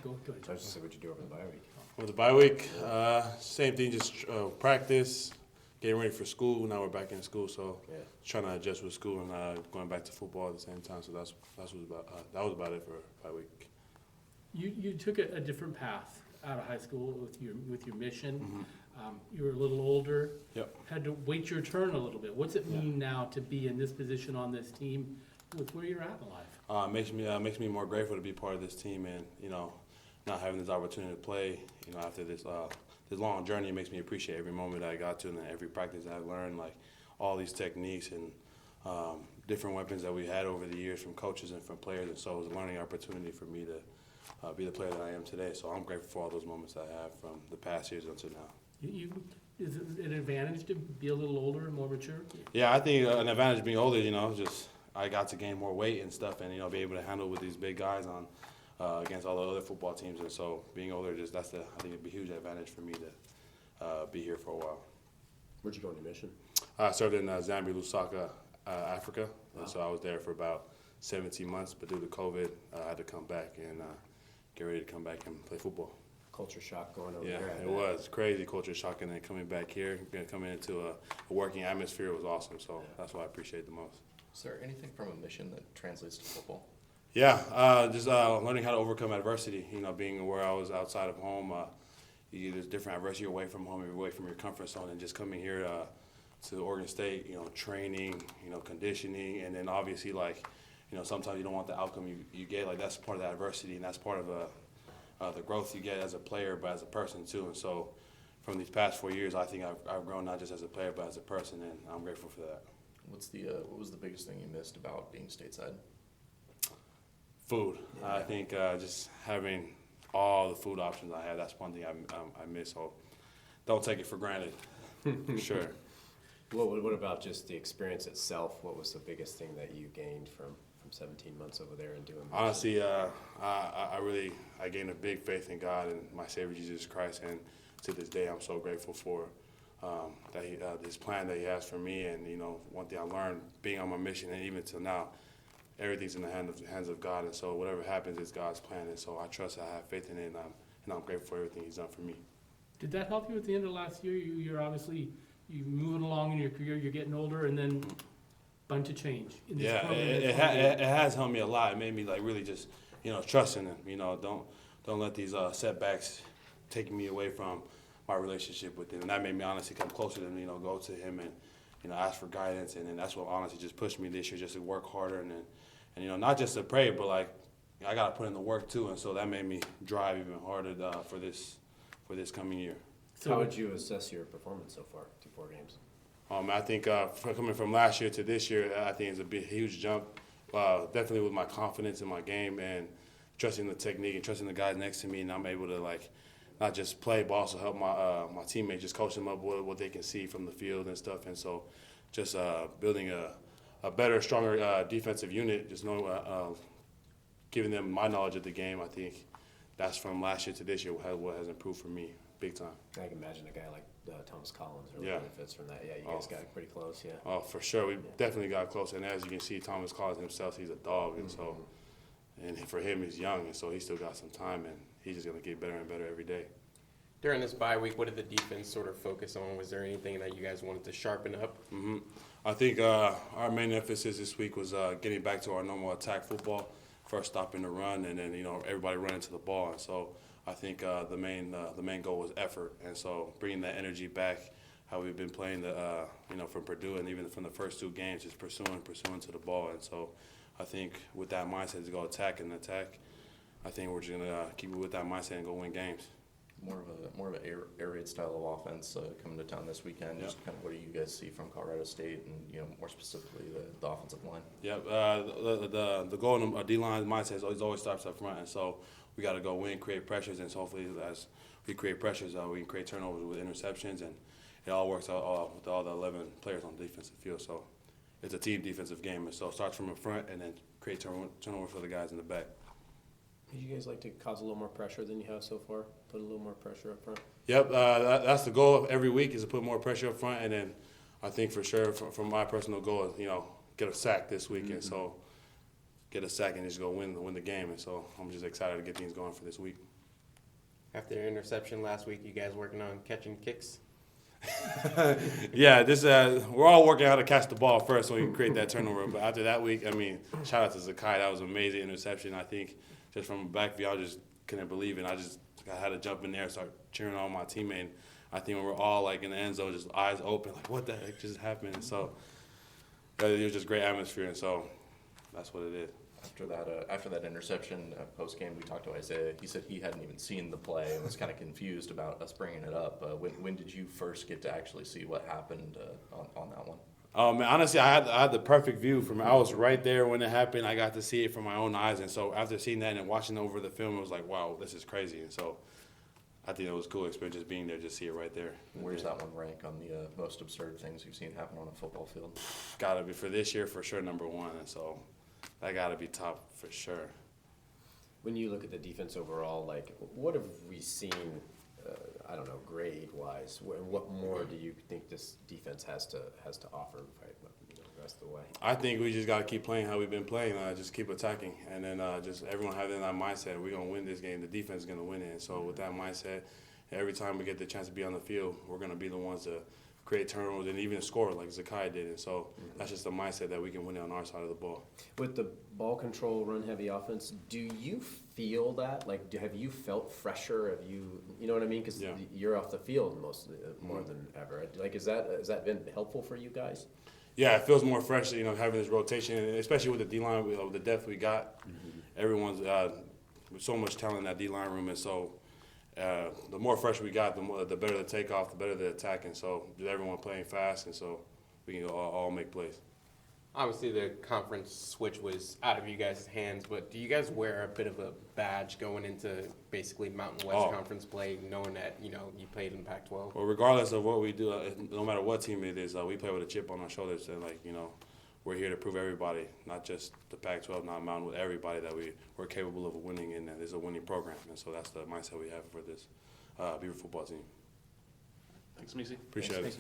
go ahead. So I was just saying, what'd you do over the bye week? With the bye week, same thing, just practice, getting ready for school. Now we're back in school, so trying to adjust with school and going back to football at the same time. So that was about it for bye week. You took a different path out of high school with your mission. Mm-hmm. You were a little older. Yep. Had to wait your turn a little bit. What's it mean now to be in this position on this team with where you're at in life? Makes me more grateful to be part of this team, and not having this opportunity to play. After this long journey, it makes me appreciate every moment that I got to and every practice that I've learned, like all these techniques and different weapons that we had over the years from coaches and from players. And so it was a learning opportunity for me to be the player that I am today. So I'm grateful for all those moments I have from the past years until now. Is it an advantage to be a little older and more mature? Yeah, I think an advantage being older, just I got to gain more weight and stuff, and be able to handle with these big guys on against all the other football teams. And so being older, I think it'd be a huge advantage for me to be here for a while. Where'd you go on your mission? I served in Zambia, Lusaka, Africa. Wow. And so I was there for about 17 months, but due to COVID, I had to come back and get ready to come back and play football. Culture shock going over Yeah, there. it was crazy culture shock, and then coming back here, coming into a working atmosphere was awesome. So that's what I appreciate the most. Is there anything from a mission that translates to football? Yeah, just learning how to overcome adversity. Being where I was outside of home, there's different adversity away from home, away from your comfort zone, and just coming here to Oregon State, training, conditioning, and then obviously sometimes you don't want the outcome you get. Like that's part of the adversity, and that's part of the growth you get as a player, but as a person too. And so, from these past 4 years, I think I've grown not just as a player, but as a person, and I'm grateful for that. What was the biggest thing you missed about being stateside? Food. Yeah. I think just having all the food options I have, that's one thing I miss. So don't take it for granted. For sure. What about just the experience itself? What was the biggest thing that you gained from 17 months over there and doing this? Honestly, I gained a big faith in God and my Savior Jesus Christ, and to this day I'm so grateful for this plan that He has for me. And one thing I learned being on my mission, and even till now, everything's in the hands of God, and so whatever happens is God's plan, and so I trust, I have faith in it, and I'm grateful for everything He's done for me. Did that help you at the end of last year? You're obviously moving along in your career, you're getting older, and then bunch of change. In this program it has helped me a lot. It made me really just trusting Him. Don't let these setbacks take me away from my relationship with Him, and that made me honestly come closer to Him. Go to Him and ask for guidance, and then that's what honestly just pushed me this year, just to work harder and not just to pray, but I got to put in the work too, and so that made me drive even harder for this coming year. So how would you assess your performance so far through 4 games? I think coming from last year to this year, I think it's a huge jump. Definitely with my confidence in my game and trusting the technique and trusting the guys next to me, and I'm able to not just play, but also help my teammates, just coach them up with what they can see from the field and stuff. And so, just building a better, stronger defensive unit, just knowing, giving them my knowledge of the game. I think that's from last year to this year what has improved for me big time. I can imagine a guy like Thomas Collins really Yeah. benefits from that. Yeah, you guys got pretty close. Yeah. Oh, for sure, we definitely got close. And as you can see, Thomas Collins himself, he's a dog, and so, and for him, he's young, and so he still got some time, and he's just gonna get better and better every day. During this bye week, what did the defense sort of focus on? Was there anything that you guys wanted to sharpen up? Mm-hmm. I think our main emphasis this week was getting back to our normal attack football, first stopping the run, and then everybody running to the ball. And so I think the main goal was effort, and so bringing that energy back, how we've been playing from Purdue, and even from the first 2 games, just pursuing to the ball. And so I think with that mindset to go attack, I think we're just gonna keep it with that mindset and go win games. More of an air raid style of offense coming to town this weekend. Yep. Just kind of what do you guys see from Colorado State, and more specifically the offensive line? Yep. The goal in the D-line mindset is always starts up front, and so we got to go win, create pressures, and so hopefully as we create pressures, we can create turnovers with interceptions, and it all works out with all the 11 players on the defensive field. So it's a team defensive game, and so it starts from the front and then create turnovers for the guys in the back. Would you guys like to cause a little more pressure than you have so far? Put a little more pressure up front? Yep, that's the goal of every week, is to put more pressure up front, and then I think for sure from my personal goal is, get a sack this weekend. Mm-hmm. So get a sack and just go win the game. And so I'm just excited to get things going for this week. After your interception last week, you guys working on catching kicks? Yeah, we're all working how to catch the ball first so we can create that turnover. But after that week, I mean, shout out to Zakai. That was an amazing interception. I think just from back view, I just couldn't believe it. I had to jump in there and start cheering on my teammate. And I think we were all like in the end zone, just eyes open, like what the heck just happened? And so it was just great atmosphere. And so that's what it is. After that interception post game, we talked to Isaiah. He said he hadn't even seen the play and was kind of confused about us bringing it up. When did you first get to actually see what happened on that one? Man, honestly, I had the perfect view from. I was right there when it happened. I got to see it from my own eyes, and so after seeing that and watching over the film, it was like, wow, this is crazy. And so I think it was a cool experience just being there, just see it right there. Where's that one rank on the most absurd things you've seen happen on a football field? Got to be for this year for sure number one, and so that got to be top for sure. When you look at the defense overall, like what have we seen? I don't know, grade-wise. What more do you think this defense has to offer, right, the rest of the way? I think we just got to keep playing how we've been playing. Just keep attacking, and then just everyone having that mindset. We're gonna win this game. The defense is gonna win it. And so with that mindset, every time we get the chance to be on the field, we're gonna be the ones to create turnovers and even score like Zakai did. And so that's just the mindset that we can win it on our side of the ball. With the ball control, run-heavy offense, do you feel that? Like, have you felt fresher? Have you know what I mean? Because you're off the field more than ever. Like, has that been helpful for you guys? Yeah, it feels more fresh, having this rotation, and especially with the D-line, with the depth we got. Everyone's with so much talent in that D-line room, and so the more fresh we got, the better the takeoff, the better the attack, and so just everyone playing fast, and so we can all make plays. Obviously, the conference switch was out of you guys' hands, but do you guys wear a bit of a badge going into basically Mountain West Conference play, knowing that you played in Pac-12? Well, regardless of what we do, no matter what team it is, we play with a chip on our shoulders, and we're here to prove everybody, not just the Pac-12, not Mountain, with everybody that we're capable of winning, and that there's a winning program, and so that's the mindset we have for this Beaver football team. Thanks, Semisi. Appreciate it.